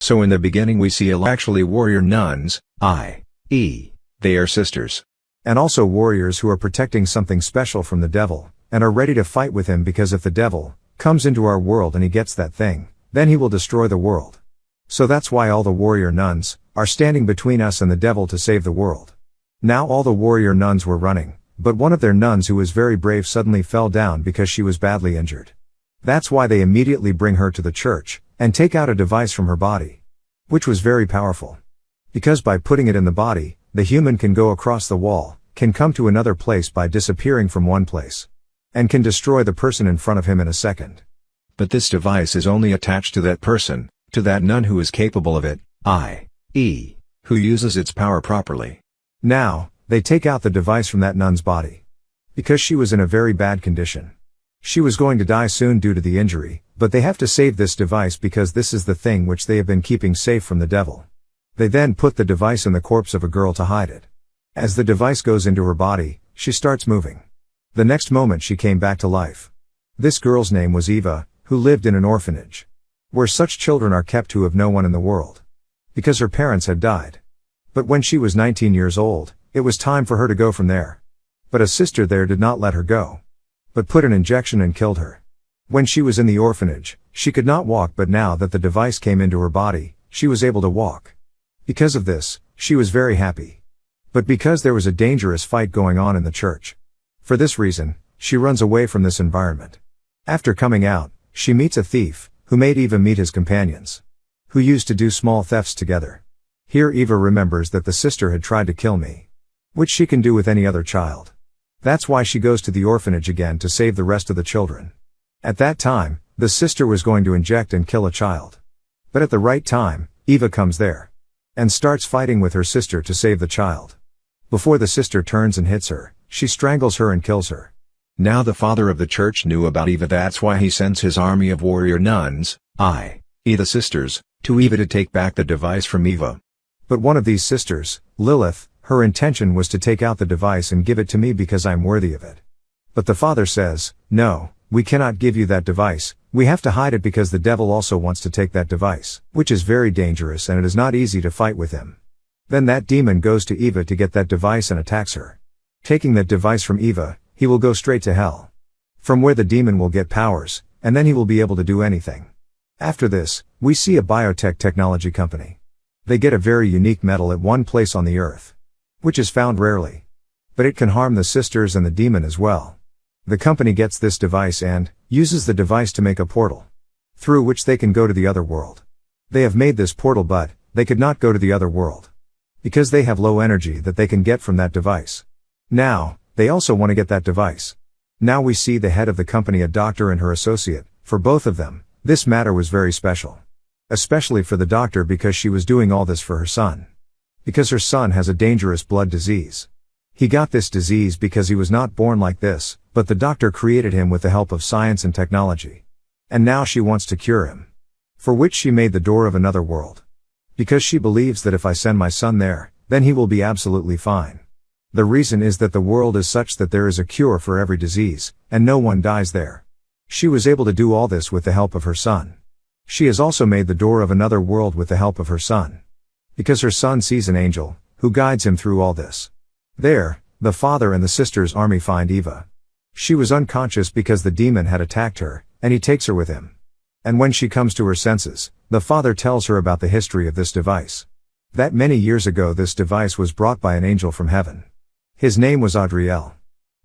So in the beginning we see actually warrior nuns, i.e., they are sisters. And also warriors who are protecting something special from the devil, and are ready to fight with him, because if the devil comes into our world and he gets that thing, then he will destroy the world. So that's why all the warrior nuns are standing between us and the devil to save the world. Now all the warrior nuns were running, but one of their nuns who was very brave suddenly fell down because she was badly injured. That's why they immediately bring her to the church, and take out a device from her body, which was very powerful. Because by putting it in the body, the human can go across the wall, can come to another place by disappearing from one place, and can destroy the person in front of him in a second. But this device is only attached to that person, to that nun who is capable of it, i.e., who uses its power properly. Now, they take out the device from that nun's body, because she was in a very bad condition. She was going to die soon due to the injury, but they have to save this device because this is the thing which they have been keeping safe from the devil. They then put the device in the corpse of a girl to hide it. As the device goes into her body, she starts moving. The next moment she came back to life. This girl's name was Eva, who lived in an orphanage, where such children are kept who have no one in the world, because her parents had died. But when she was 19 years old, it was time for her to go from there. But a sister there did not let her go, but put an injection and killed her. When she was in the orphanage, she could not walk, but now that the device came into her body, she was able to walk. Because of this, she was very happy. But because there was a dangerous fight going on in the church, for this reason, she runs away from this environment. After coming out, she meets a thief, who made Eva meet his companions, who used to do small thefts together. Here Eva remembers that the sister had tried to kill me, which she can do with any other child. That's why she goes to the orphanage again to save the rest of the children. At that time, the sister was going to inject and kill a child. But at the right time, Eva comes there, and starts fighting with her sister to save the child. Before the sister turns and hits her, she strangles her and kills her. Now the father of the church knew about Eva, that's why he sends his army of warrior nuns, i.e. the sisters, to Eva to take back the device from Eva. But one of these sisters, Lilith, her intention was to take out the device and give it to me because I am worthy of it. But the father says, no, we cannot give you that device, we have to hide it because the devil also wants to take that device, which is very dangerous and it is not easy to fight with him. Then that demon goes to Eva to get that device and attacks her. Taking that device from Eva, he will go straight to hell, from where the demon will get powers, and then he will be able to do anything. After this, we see a biotech technology company. They get a very unique metal at one place on the earth, which is found rarely. But it can harm the sisters and the demon as well. The company gets this device and uses the device to make a portal, through which they can go to the other world. They have made this portal, but they could not go to the other world, because they have low energy that they can get from that device. Now, they also want to get that device. Now we see the head of the company, a doctor, and her associate. For both of them, this matter was very special. Especially for the doctor, because she was doing all this for her son. Because her son has a dangerous blood disease. He got this disease because he was not born like this, but the doctor created him with the help of science and technology. And now she wants to cure him, for which she made the door of another world. Because she believes that if I send my son there, then he will be absolutely fine. The reason is that the world is such that there is a cure for every disease, and no one dies there. She was able to do all this with the help of her son. She has also made the door of another world with the help of her son. Because her son sees an angel, who guides him through all this. There, the father and the sister's army find Eva. She was unconscious because the demon had attacked her, and he takes her with him. And when she comes to her senses, the father tells her about the history of this device. That many years ago this device was brought by an angel from heaven. His name was Adriel.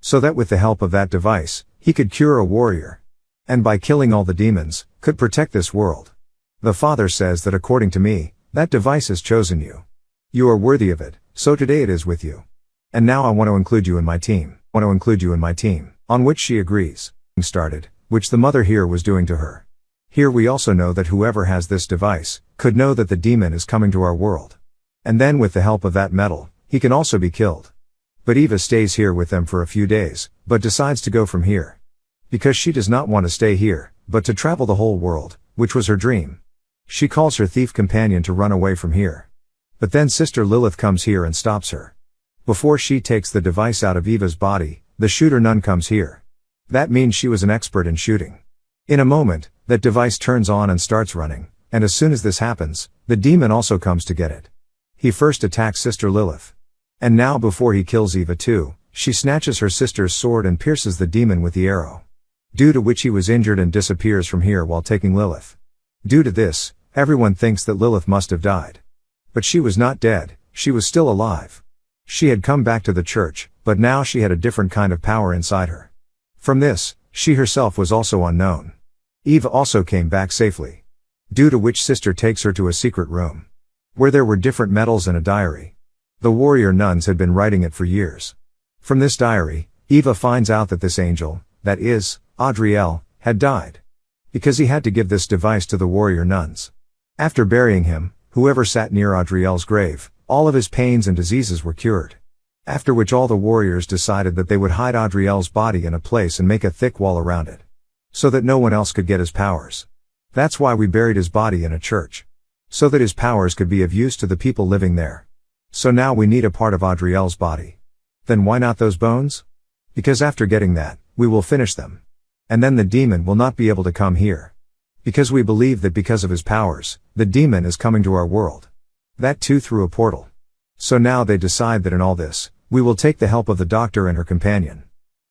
So that with the help of that device, he could cure a warrior. And by killing all the demons, could protect this world. The father says that according to me, that device has chosen you. You are worthy of it, so today it is with you. And now I want to include you in my team. On which she agrees. Started, which the mother here was doing to her. Here we also know that whoever has this device, could know that the demon is coming to our world. And then with the help of that metal, he can also be killed. But Eva stays here with them for a few days, but decides to go from here. Because she does not want to stay here, but to travel the whole world, which was her dream. She calls her thief companion to run away from here. But then Sister Lilith comes here and stops her. Before she takes the device out of Eva's body, the shooter nun comes here. That means she was an expert in shooting. In a moment, that device turns on and starts running, And as soon as this happens, the demon also comes to get it. He first attacks Sister Lilith. And now before he kills Eva too, she snatches her sister's sword and pierces the demon with the arrow. Due to which he was injured and disappears from here while taking Lilith. Due to this, everyone thinks that Lilith must have died. But she was not dead, she was still alive. She had come back to the church, but now she had a different kind of power inside her. From this, she herself was also unknown. Eva also came back safely. Due to which Sister takes her to a secret room. Where there were different medals and a diary. The warrior nuns had been writing it for years. From this diary, Eva finds out that this angel, that is, Adriel, had died. Because he had to give this device to the warrior nuns. After burying him, whoever sat near Adriel's grave, all of his pains and diseases were cured. After which all the warriors decided that they would hide Adriel's body in a place and make a thick wall around it. So that no one else could get his powers. That's why we buried his body in a church. So that his powers could be of use to the people living there. So now we need a part of Adriel's body. Then why not those bones? Because after getting that, we will finish them. And then the demon will not be able to come here. Because we believe that because of his powers, the demon is coming to our world. That too through a portal. So now they decide that in all this, we will take the help of the doctor and her companion.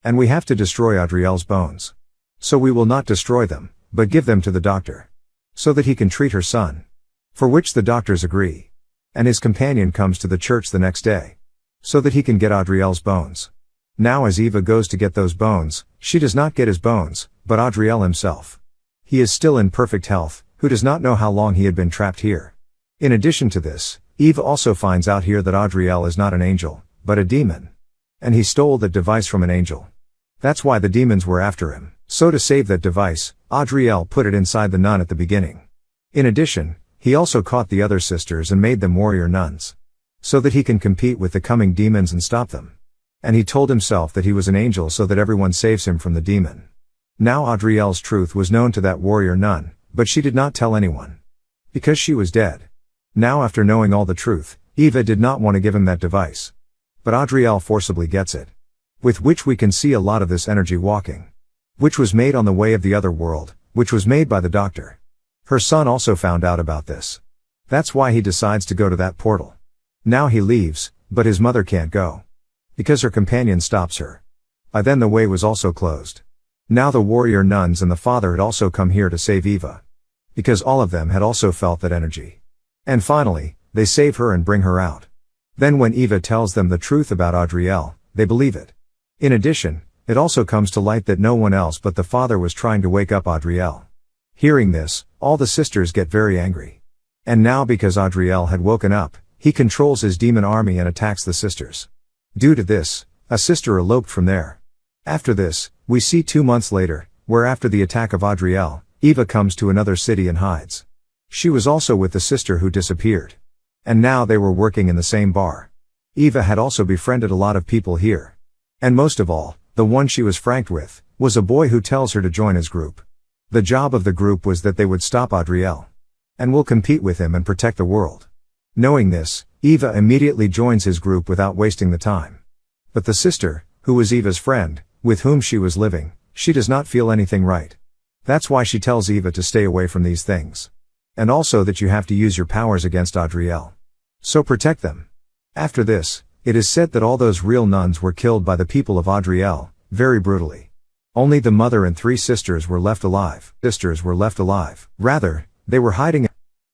And we have to destroy Adriel's bones. So we will not destroy them, but give them to the doctor. So that he can treat her son. For which the doctors agree. And his companion comes to the church the next day. So that he can get Adriel's bones. Now as Eva goes to get those bones, she does not get his bones, but Adriel himself. He is still in perfect health, who does not know how long he had been trapped here. In addition to this, Eva also finds out here that Adriel is not an angel, but a demon. And he stole that device from an angel. That's why the demons were after him. So to save that device, Adriel put it inside the nun at the beginning. In addition, he also caught the other sisters and made them warrior nuns. So that he can compete with the coming demons and stop them. And he told himself that he was an angel so that everyone saves him from the demon. Now Adriel's truth was known to that warrior nun, but she did not tell anyone. Because she was dead. Now after knowing all the truth, Eva did not want to give him that device. But Adriel forcibly gets it. With which we can see a lot of this energy walking. Which was made on the way of the other world, which was made by the doctor. Her son also found out about this. That's why he decides to go to that portal. Now he leaves, but his mother can't go. Because her companion stops her. By then the way was also closed. Now the warrior nuns and the father had also come here to save Eva. Because all of them had also felt that energy. And finally, they save her and bring her out. Then when Eva tells them the truth about Adriel, they believe it. In addition, it also comes to light that no one else but the father was trying to wake up Adriel. Hearing this, all the sisters get very angry. And now because Adriel had woken up, he controls his demon army and attacks the sisters. Due to this, a sister eloped from there. After this, we see 2 months later, where after the attack of Adriel, Eva comes to another city and hides. She was also with the sister who disappeared. And now they were working in the same bar. Eva had also befriended a lot of people here. And most of all, the one she was franked with, was a boy who tells her to join his group. The job of the group was that they would stop Adriel. And will compete with him and protect the world. Knowing this, Eva immediately joins his group without wasting the time. But the sister, who was Eva's friend, with whom she was living, she does not feel anything right. That's why she tells Eva to stay away from these things. And also that you have to use your powers against Adriel. So protect them. After this, it is said that all those real nuns were killed by the people of Adriel, very brutally. Only the mother and 3 sisters were left alive. Rather, they were hiding.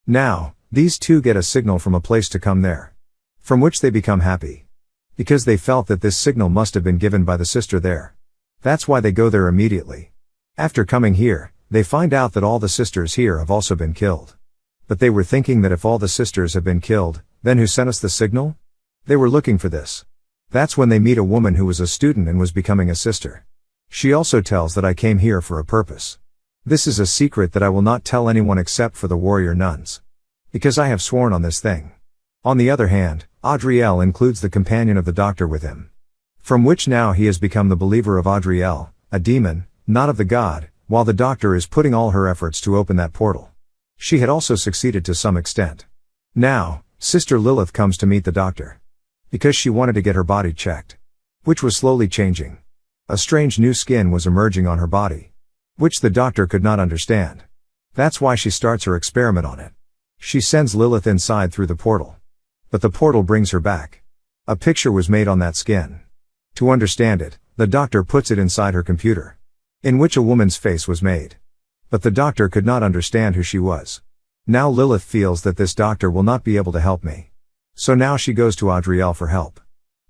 Now, these 2 get a signal from a place to come there. From which they become happy. Because they felt that this signal must have been given by the sister there. That's why they go there immediately. After coming here, they find out that all the sisters here have also been killed. But they were thinking that if all the sisters have been killed, then who sent us the signal? They were looking for this. That's when they meet a woman who was a student and was becoming a sister. She also tells that I came here for a purpose. This is a secret that I will not tell anyone except for the warrior nuns. Because I have sworn on this thing. On the other hand, Adriel includes the companion of the doctor with him. From which now he has become the believer of Adriel, a demon, not of the god, while the doctor is putting all her efforts to open that portal. She had also succeeded to some extent. Now, Sister Lilith comes to meet the doctor. Because she wanted to get her body checked. Which was slowly changing. A strange new skin was emerging on her body. Which the doctor could not understand. That's why she starts her experiment on it. She sends Lilith inside through the portal. But the portal brings her back. A picture was made on that skin. To understand it, the doctor puts it inside her computer, in which a woman's face was made. But the doctor could not understand who she was. Now Lilith feels that this doctor will not be able to help me. So now she goes to Adriel for help.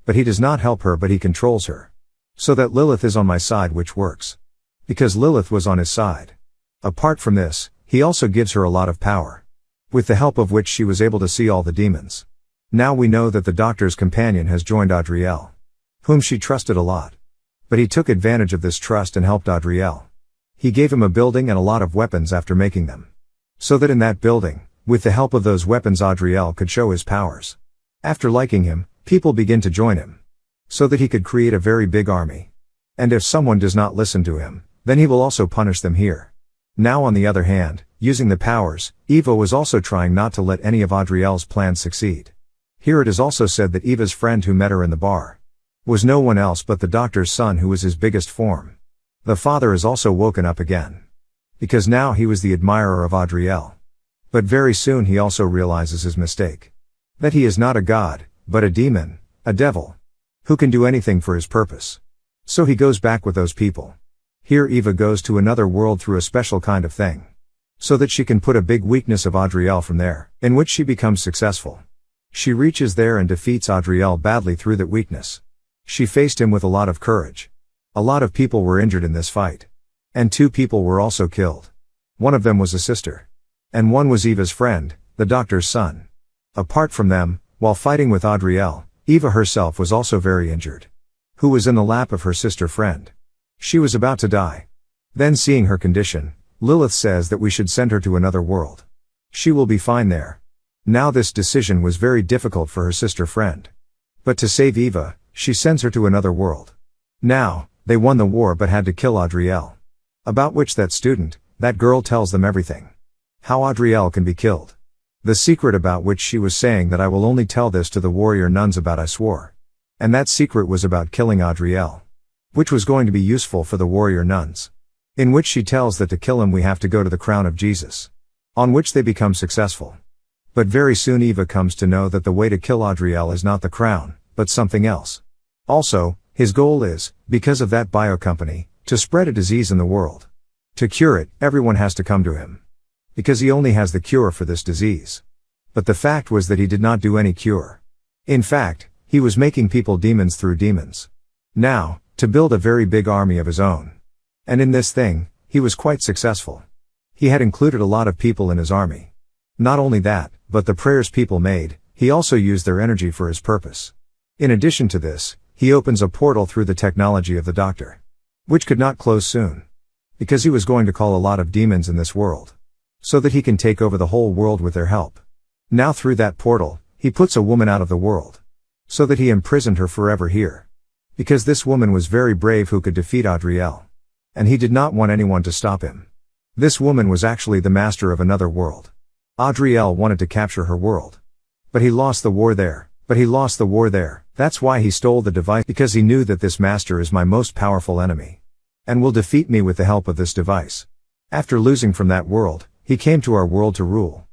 But he does not help her, but he controls her. So that Lilith is on my side, which works. Because Lilith was on his side. Apart from this, he also gives her a lot of power, with the help of which she was able to see all the demons. Now we know that the doctor's companion has joined Adriel, whom she trusted a lot. But he took advantage of this trust and helped Adriel. He gave him a building and a lot of weapons after making them. So that in that building, with the help of those weapons, Adriel could show his powers. After liking him, people begin to join him. So that he could create a very big army. And if someone does not listen to him, then he will also punish them here. Now on the other hand, using the powers, Eva was also trying not to let any of Adriel's plans succeed. Here it is also said that Eva's friend who met her in the bar was no one else but the doctor's son, who was his biggest form. The father is also woken up again. Because now he was the admirer of Adriel. But very soon he also realizes his mistake. That he is not a god, but a demon, a devil, who can do anything for his purpose. So he goes back with those people. Here Eva goes to another world through a special kind of thing. So that she can put a big weakness of Adriel from there, in which she becomes successful. She reaches there and defeats Adriel badly through that weakness. She faced him with a lot of courage. A lot of people were injured in this fight. And 2 people were also killed. One of them was a sister. And one was Eva's friend, the doctor's son. Apart from them, while fighting with Adriel, Eva herself was also very injured. Who was in the lap of her sister friend. She was about to die. Then seeing her condition, Lilith says that we should send her to another world. She will be fine there. Now this decision was very difficult for her sister friend. But to save Eva, she sends her to another world. Now, they won the war but had to kill Adriel. About which that student, that girl tells them everything. How Adriel can be killed. The secret about which she was saying that I will only tell this to the warrior nuns about, I swore. And that secret was about killing Adriel. Which was going to be useful for the warrior nuns. In which she tells that to kill him we have to go to the crown of Jesus. On which they become successful. But very soon Eva comes to know that the way to kill Adriel is not the crown, but something else. Also, his goal is, because of that bio company, to spread a disease in the world. To cure it, everyone has to come to him. Because he only has the cure for this disease. But the fact was that he did not do any cure. In fact, he was making people demons through demons. Now, to build a very big army of his own. And in this thing, he was quite successful. He had included a lot of people in his army. Not only that, but the prayers people made, he also used their energy for his purpose. In addition to this, he opens a portal through the technology of the doctor. Which could not close soon. Because he was going to call a lot of demons in this world. So that he can take over the whole world with their help. Now through that portal, he puts a woman out of the world. So that he imprisoned her forever here. Because this woman was very brave who could defeat Adriel. And he did not want anyone to stop him. This woman was actually the master of another world. Adriel wanted to capture her world. But he lost the war there. That's why he stole the device, because he knew that this master is my most powerful enemy. And will defeat me with the help of this device. After losing from that world, he came to our world to rule.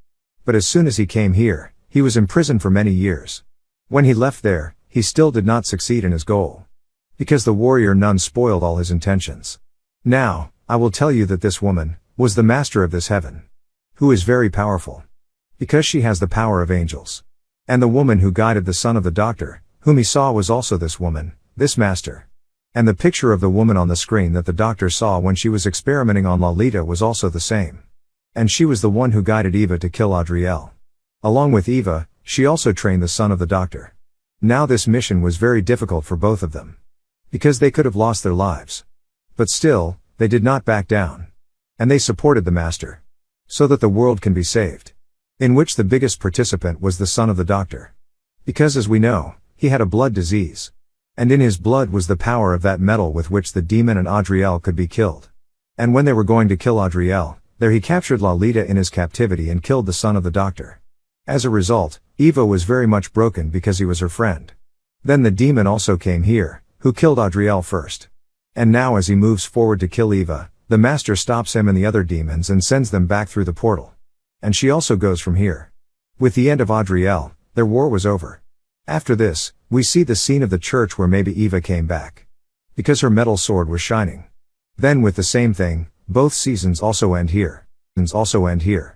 But as soon as he came here, he was imprisoned for many years. When he left there, he still did not succeed in his goal. Because the warrior nun spoiled all his intentions. Now, I will tell you that this woman was the master of this heaven. Who is very powerful. Because she has the power of angels. And the woman who guided the son of the doctor, whom he saw, was also this woman, this master. And the picture of the woman on the screen that the doctor saw when she was experimenting on Lolita was also the same. And she was the one who guided Eva to kill Adriel. Along with Eva, she also trained the son of the doctor. Now this mission was very difficult for both of them. Because they could have lost their lives. But still, they did not back down. And they supported the master. So that the world can be saved. In which the biggest participant was the son of the doctor. Because as we know, he had a blood disease. And in his blood was the power of that metal with which the demon and Adriel could be killed. And when they were going to kill Adriel, there he captured Lolita in his captivity and killed the son of the doctor. As a result, Eva was very much broken because he was her friend. Then the demon also came here, who killed Adriel first. And now as he moves forward to kill Eva, The master stops him and the other demons and sends them back through the portal. And she also goes from here. With the end of Adriel, their war was over. After this, we see the scene of the church where maybe Eva came back. Because her metal sword was shining. Then with the same thing, both seasons also end here.